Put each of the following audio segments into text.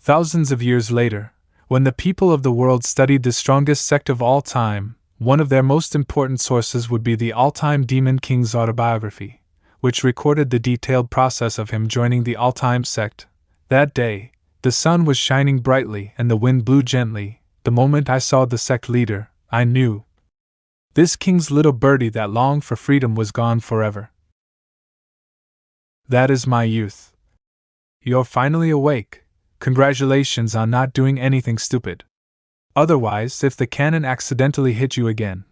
Thousands of years later, when the people of the world studied the strongest sect of all time, one of their most important sources would be the all-time Demon King's autobiography, which recorded the detailed process of him joining the all-time sect. That day, the sun was shining brightly and the wind blew gently. The moment I saw the sect leader, I knew. This king's little birdie that longed for freedom was gone forever. That is my youth. You're finally awake. Congratulations on not doing anything stupid. Otherwise, if the cannon accidentally hit you again,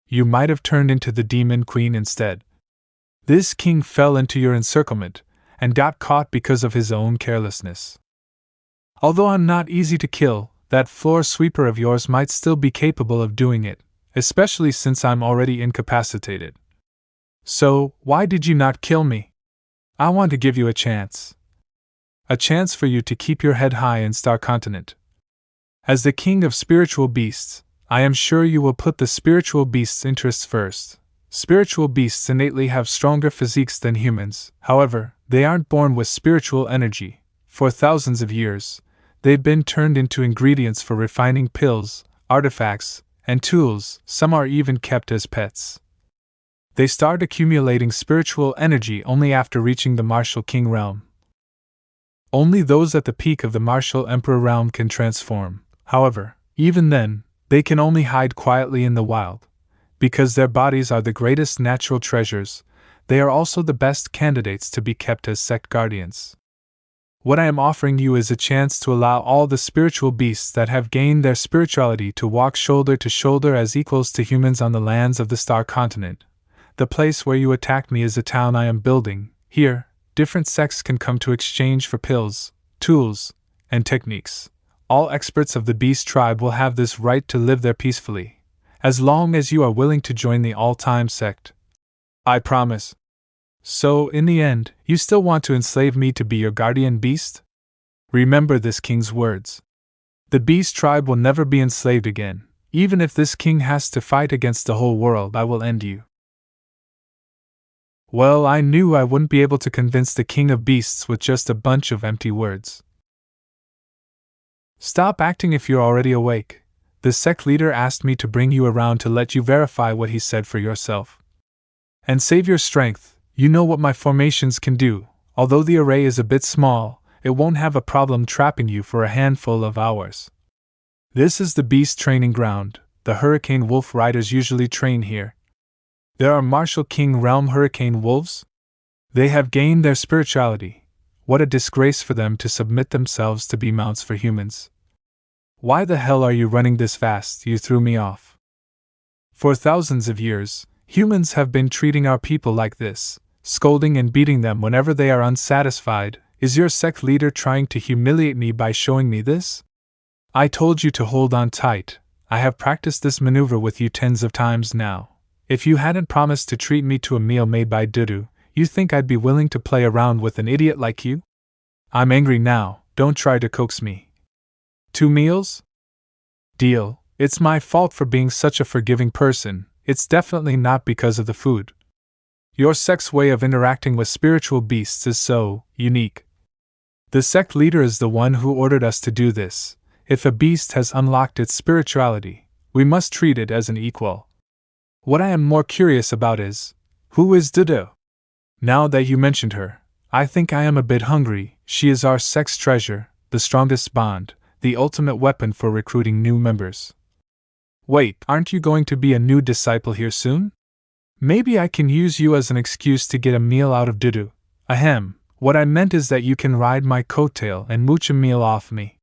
you might have turned into the Demon Queen instead. This king fell into your encirclement and got caught because of his own carelessness. Although I'm not easy to kill, that floor sweeper of yours might still be capable of doing it, especially since I'm already incapacitated. So, why did you not kill me? I want to give you a chance. A chance for you to keep your head high in Star Continent. As the king of spiritual beasts, I am sure you will put the spiritual beasts' interests first. Spiritual beasts innately have stronger physiques than humans, however, they aren't born with spiritual energy. For thousands of years, they've been turned into ingredients for refining pills, artifacts, and tools. Some are even kept as pets. They start accumulating spiritual energy only after reaching the Martial King realm. Only those at the peak of the Martial Emperor realm can transform. However, even then, they can only hide quietly in the wild. Because their bodies are the greatest natural treasures, they are also the best candidates to be kept as sect guardians. What I am offering you is a chance to allow all the spiritual beasts that have gained their spirituality to walk shoulder to shoulder as equals to humans on the lands of the Star Continent. The place where you attacked me is a town I am building. Here, different sects can come to exchange for pills, tools, and techniques. All experts of the beast tribe will have this right to live there peacefully, as long as you are willing to join the all-time sect. I promise. So, in the end, you still want to enslave me to be your guardian beast? Remember this king's words. The beast tribe will never be enslaved again. Even if this king has to fight against the whole world, I will end you. Well, I knew I wouldn't be able to convince the king of beasts with just a bunch of empty words. Stop acting if you're already awake. The sect leader asked me to bring you around to let you verify what he said for yourself. And save your strength. You know what my formations can do. Although the array is a bit small, it won't have a problem trapping you for a handful of hours. This is the beast training ground. The Hurricane Wolf riders usually train here. There are Martial King Realm Hurricane Wolves. They have gained their spirituality. What a disgrace for them to submit themselves to be mounts for humans. Why the hell are you running this fast? You threw me off. For thousands of years, humans have been treating our people like this, scolding and beating them whenever they are unsatisfied. Is your sect leader trying to humiliate me by showing me this? I told you to hold on tight. I have practiced this maneuver with you tens of times now. If you hadn't promised to treat me to a meal made by Dudu, you think I'd be willing to play around with an idiot like you? I'm angry now, don't try to coax me. 2 meals? Deal. It's my fault for being such a forgiving person. It's definitely not because of the food. Your sect's way of interacting with spiritual beasts is so unique. The sect leader is the one who ordered us to do this. If a beast has unlocked its spirituality, we must treat it as an equal. What I am more curious about is, who is Dudu? Now that you mentioned her, I think I am a bit hungry. She is our sect's treasure, the strongest bond, the ultimate weapon for recruiting new members. Wait, aren't you going to be a new disciple here soon? Maybe I can use you as an excuse to get a meal out of Dudu. Ahem, what I meant is that you can ride my coattail and mooch a meal off me.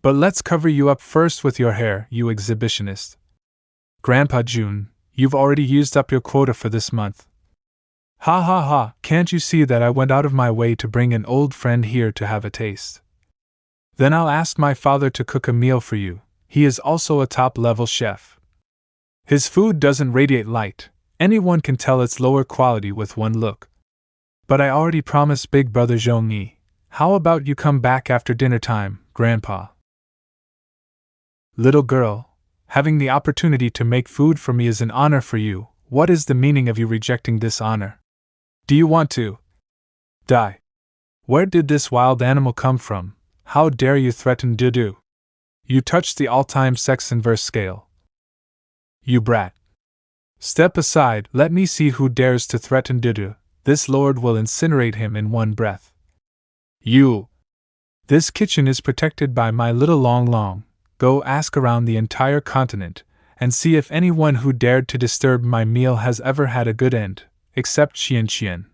But let's cover you up first with your hair, you exhibitionist. Grandpa June, you've already used up your quota for this month. Ha ha ha, can't you see that I went out of my way to bring an old friend here to have a taste? Then I'll ask my father to cook a meal for you. He is also a top-level chef. His food doesn't radiate light. Anyone can tell its lower quality with one look. But I already promised Big Brother Zhongyi. How about you come back after dinner time, Grandpa? Little girl, having the opportunity to make food for me is an honor for you. What is the meaning of you rejecting this honor? Do you want to die? Where did this wild animal come from? How dare you threaten Dudu? You touched the all-time sex inverse scale. You brat. Step aside, let me see who dares to threaten Dudu. This lord will incinerate him in one breath. You. This kitchen is protected by my little Long Long. Go ask around the entire continent, and see if anyone who dared to disturb my meal has ever had a good end, except Qian Qian.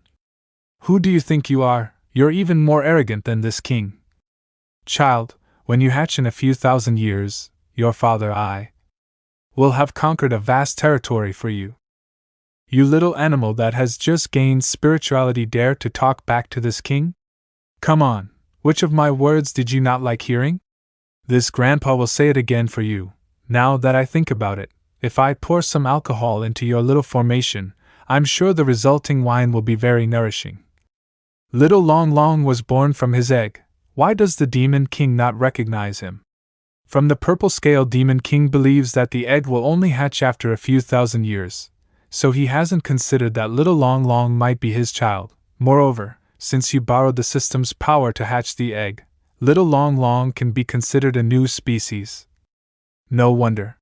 Who do you think you are? You're even more arrogant than this king. Child, when you hatch in a few thousand years, your father I will have conquered a vast territory for you. You little animal that has just gained spirituality dare to talk back to this king? Come on, which of my words did you not like hearing? This grandpa will say it again for you. Now that I think about it, if I pour some alcohol into your little formation, I'm sure the resulting wine will be very nourishing. Little Long Long was born from his egg. Why does the Demon King not recognize him? From the purple scale, Demon King believes that the egg will only hatch after a few thousand years, so he hasn't considered that little Long Long might be his child. Moreover, since you borrowed the system's power to hatch the egg, little Long Long can be considered a new species. No wonder.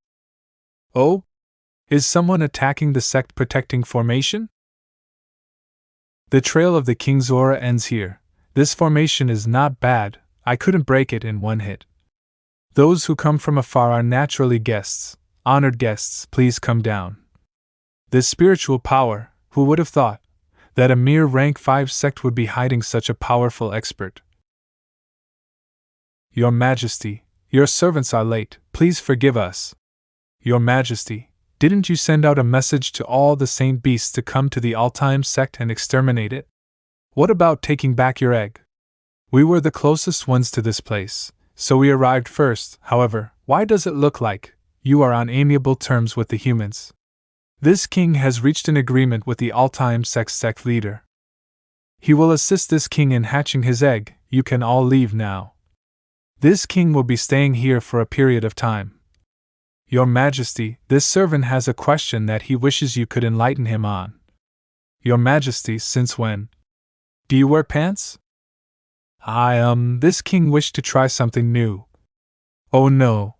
Oh? Is someone attacking the sect protecting formation? The trail of the King's aura ends here. This formation is not bad, I couldn't break it in one hit. Those who come from afar are naturally guests. Honored guests, please come down. This spiritual power, who would have thought that a mere rank 5 sect would be hiding such a powerful expert? Your Majesty, your servants are late, please forgive us. Your Majesty, didn't you send out a message to all the saint beasts to come to the all-time sect and exterminate it? What about taking back your egg? We were the closest ones to this place, so we arrived first. However, why does it look like you are on amiable terms with the humans? This king has reached an agreement with the all-time sect leader. He will assist this king in hatching his egg. You can all leave now. This king will be staying here for a period of time. Your Majesty, this servant has a question that he wishes you could enlighten him on. Your Majesty, since when do you wear pants? This king wished to try something new. Oh no.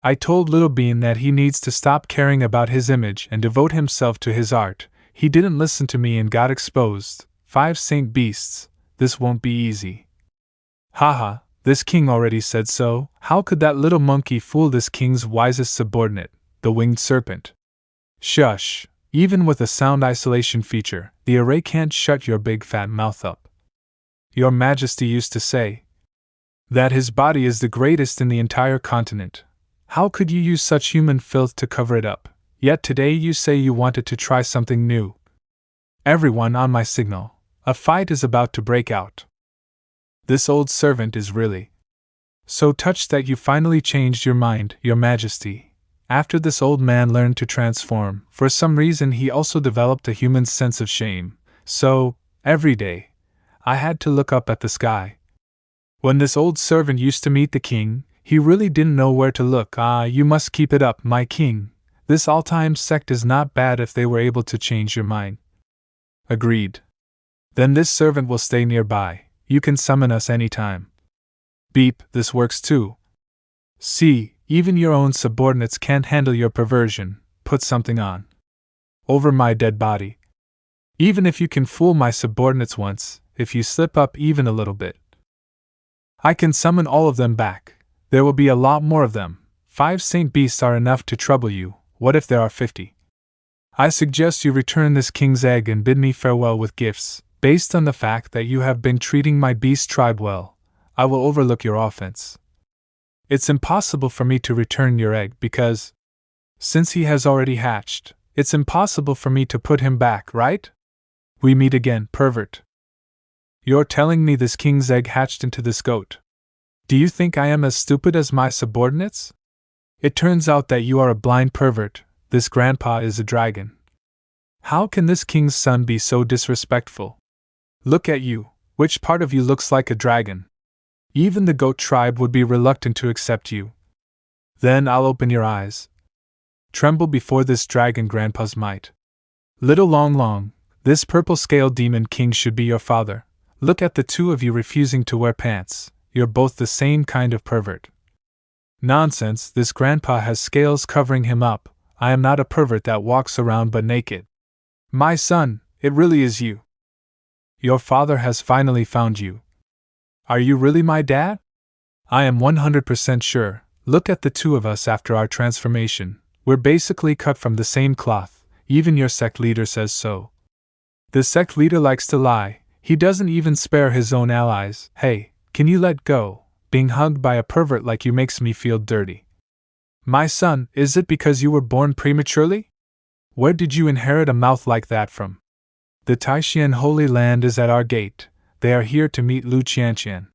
I told Little Bean that he needs to stop caring about his image and devote himself to his art. He didn't listen to me and got exposed. 5 saint beasts, this won't be easy. Haha, this king already said so. How could that little monkey fool this king's wisest subordinate, the winged serpent? Shush. Even with a sound isolation feature, the array can't shut your big fat mouth up. Your Majesty used to say that his body is the greatest in the entire continent. How could you use such human filth to cover it up? Yet today you say you wanted to try something new. Everyone on my signal. A fight is about to break out. This old servant is really so touched that you finally changed your mind, Your Majesty. After this old man learned to transform, for some reason he also developed a human sense of shame. So, every day, I had to look up at the sky. When this old servant used to meet the king, he really didn't know where to look. You must keep it up, my king. This all-time sect is not bad if they were able to change your mind. Agreed. Then this servant will stay nearby. You can summon us anytime. Beep, this works too. See, even your own subordinates can't handle your perversion. Put something on over my dead body. Even if you can fool my subordinates once, if you slip up even a little bit, I can summon all of them back. There will be a lot more of them. 5 saint beasts are enough to trouble you. What if there are 50? I suggest you return this king's egg and bid me farewell with gifts. Based on the fact that you have been treating my beast tribe well, I will overlook your offense. It's impossible for me to return your egg because, since he has already hatched, it's impossible for me to put him back, right? We meet again, pervert. You're telling me this king's egg hatched into this goat. Do you think I am as stupid as my subordinates? It turns out that you are a blind pervert. This grandpa is a dragon. How can this king's son be so disrespectful? Look at you. Which part of you looks like a dragon? Even the goat tribe would be reluctant to accept you. Then I'll open your eyes. Tremble before this dragon grandpa's might. Little Long Long, this purple scale demon king should be your father. Look at the two of you refusing to wear pants. you're both the same kind of pervert. Nonsense, this grandpa has scales covering him up. I am not a pervert that walks around but naked. My son, it really is you. Your father has finally found you. Are you really my dad? I am 100% sure. Look at the two of us after our transformation. We're basically cut from the same cloth. Even your sect leader says so. The sect leader likes to lie. He doesn't even spare his own allies. Hey, can you let go? Being hugged by a pervert like you makes me feel dirty. My son, is it because you were born prematurely? Where did you inherit a mouth like that from? The Taishan Holy Land is at our gate. They are here to meet Lu Qianqian.